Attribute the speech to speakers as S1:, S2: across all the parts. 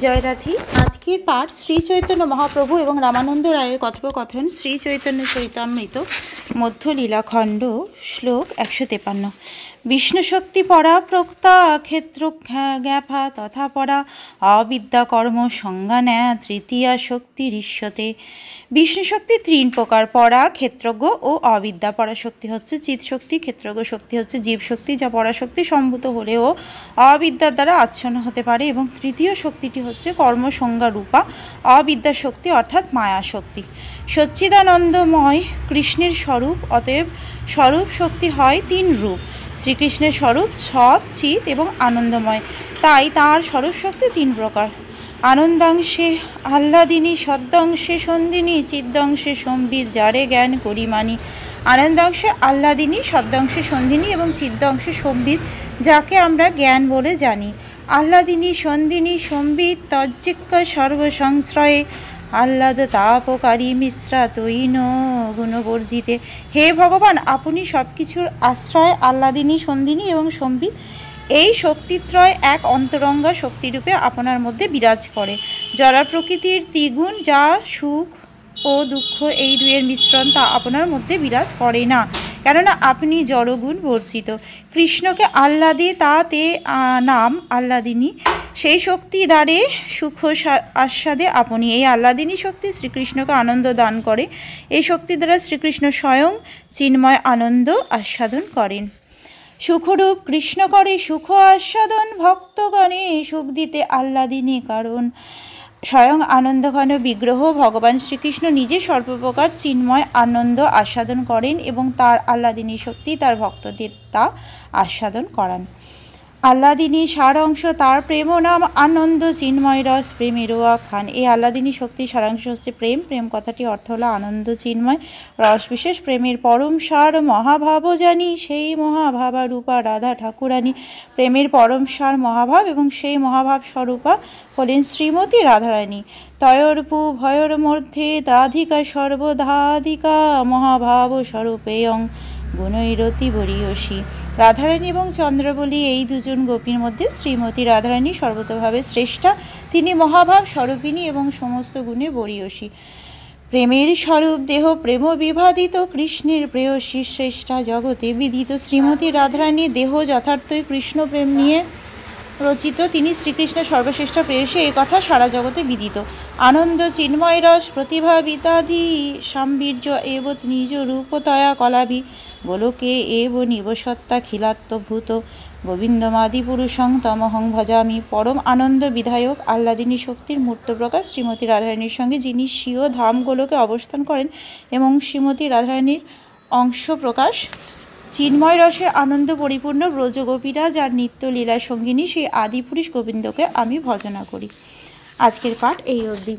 S1: জয় রাধি। আজকের পাঠ শ্রী চৈতন্য মহাপ্রভু এবং রামানন্দ রায়ের কথোপকথন শ্রী চৈতন্য চরিতামৃত মধ্য লীলাখণ্ড, শ্লোক 153। বিষ্ণু শক্তি পরা প্রক্তা ক্ষেত্র জ্ঞাপা তথা পরা অবিদ্যা কর্ম সংজ্ঞানা তৃতীয়া শক্তি ঋষ্যতে। বিষ্ণু শক্তি 3 প্রকার: পরা, ক্ষেত্রজ্ঞ ও অবিদ্যা। পরাশক্তি হচ্ছে চিৎ শক্তি, ক্ষেত্রজ্ঞ শক্তি হচ্ছে জীব শক্তি, যা পরাশক্তি সম্ভূত হলেও অবিদ্যার দ্বারা আচ্ছন্ন হতে পারে, এবং তৃতীয় শক্তিটি হচ্ছে কর্মসংজ্ঞা রূপা অবিদ্যা শক্তি অর্থাৎ মায়া শক্তি। সচ্চিদানন্দময় কৃষ্ণের স্বরূপ, অতএব স্বরূপ শক্তি হয় 3 রূপ। শ্রীকৃষ্ণের স্বরূপ সৎ, চিৎ এবং আনন্দময়, তাই তাঁর স্বরূপ শক্তি 3 প্রকার: আনন্দাংশে আহ্লাদিনী, সদ্যংশে সন্ধিনী, চিদ্দংশে সম্বিত, যারে জ্ঞান করি মানি। আনন্দাংশে আহ্লাদিনী, সদ্যংশে সন্ধিনী এবং চিদ্দংশে সম্বিত, যাকে আমরা জ্ঞান বলে জানি। আহ্লাদিনী, সন্ধিনী, সম্বিত তজ্জিক্য সর্বসংশ্রয়ে, আহ্লাদ তাপকারী মিশ্রা তৈন গুণবর্জিতে। হে ভগবান, আপনি সব কিছুর আশ্রয়, আহ্লাদিনী, সন্ধিনী এবং সম্বিত এই শক্তিত্রয় এক অন্তরঙ্গা শক্তিরূপে আপনার মধ্যে বিরাজ করে। জড় প্রকৃতির দ্বিগুণ, যা সুখ ও দুঃখ এই দুয়ের মিশ্রণ, তা আপনার মধ্যে বিরাজ করে না, কেননা আপনি জড়গুণ বর্জিত। কৃষ্ণকে আহ্লাদে, তাতে নাম আহ্লাদিনী, সেই শক্তি দ্বারে সুখ আস্বাদে আপনি। এই আহ্লাদিনী শক্তি শ্রীকৃষ্ণকে আনন্দ দান করে। এই শক্তি দ্বারা শ্রীকৃষ্ণ স্বয়ং চিন্ময় আনন্দ আস্বাদন করেন। সুখরূপ কৃষ্ণ করে সুখ আস্বাদন, ভক্তগণে সুখ দিতে আহ্লাদিনী কারণ। স্বয়ং আনন্দঘন বিগ্রহ ভগবান শ্রীকৃষ্ণ নিজে সর্বপ্রকার চিন্ময় আনন্দ আস্বাদন করেন, এবং তার আহ্লাদিনী শক্তি তার ভক্তদের তা আস্বাদন করান। আহ্লাদিনী সারাংশ তার প্রেম নাম আনন্দ, চিন্ময় রস প্রেমেরও আখ্যান। এই আহ্লাদিনী শক্তির সারাংশ হচ্ছে প্রেম। প্রেম কথাটি অর্থ হলো আনন্দ, চিন্ময় রস বিশেষ। প্রেমের পরম সার মহাভাব জানি, সেই মহাভাবা রূপা রাধা ঠাকুরানী। প্রেমের পরম সার মহাভাব, এবং সেই মহাভাব স্বরূপা হলেন শ্রীমতী রাধারানী। তয়োর্পু ভয়র মধ্যে রাধিকা সর্বধাধিকা, মহাভাব স্বরূপেয়ং গুণৈরতি বরীয়সী। রাধারানী এবং চন্দ্রবলী এই দুজন গোপীর মধ্যে শ্রীমতী রাধারানী সর্বতোভাবে শ্রেষ্ঠা। তিনি মহাভাব স্বরূপিণী এবং সমস্ত গুণে বরীয়সী। প্রেমের স্বরূপ দেহ প্রেম বিভাদিত, কৃষ্ণের প্রেয়সী শ্রেষ্ঠা জগতে বিদিত। শ্রীমতী রাধারানীর দেহ যথার্থই কৃষ্ণ প্রেম নিয়ে রচিত। তিনি শ্রীকৃষ্ণ সর্বশ্রেষ্ঠ প্রেয়সী, এই কথা সারা জগতে বিদিত। আনন্দ, চিন্ময় রস, প্রতিভা বিতাদি সাম্বীর্য এব নিজ রূপতয়া কলাভি, গোলকে এব নিবসত্তা খিলাত্মভূত, গোবিন্দমাদি পুরুষং তমহং ভজামি। পরম আনন্দ বিধায়ক আহ্লাদিনী শক্তির মূর্ত প্রকাশ শ্রীমতী রাধারানীর সঙ্গে, যিনি স্বীয় ধাম গোলকে অবস্থান করেন, এবং শ্রীমতী রাধারানীর অংশ প্রকাশ চিন্ময় রসের আনন্দ পরিপূর্ণ ব্রজগোপীরা, যার নিত্য লীলা সঙ্গিনী, সেই আদিপুরুষ গোবিন্দকে আমি ভজনা করি। আজকের পাঠ এই অবধি।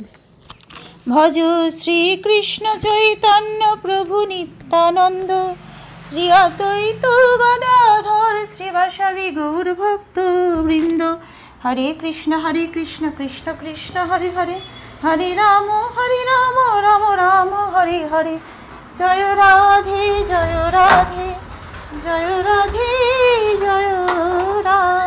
S1: ভজ শ্রীকৃষ্ণ চৈতন্য প্রভু নিত্যানন্দ, শ্রী অদ্বৈত গদাধর শ্রীবাসাদি গৌর ভক্ত বৃন্দ। হরে কৃষ্ণ কৃষ্ণ কৃষ্ণ হরে হরে, হরে রাম রাম রাম হরে হরে। জয় রাধে জয় রাধে, জয় রাধে জয় রাধে।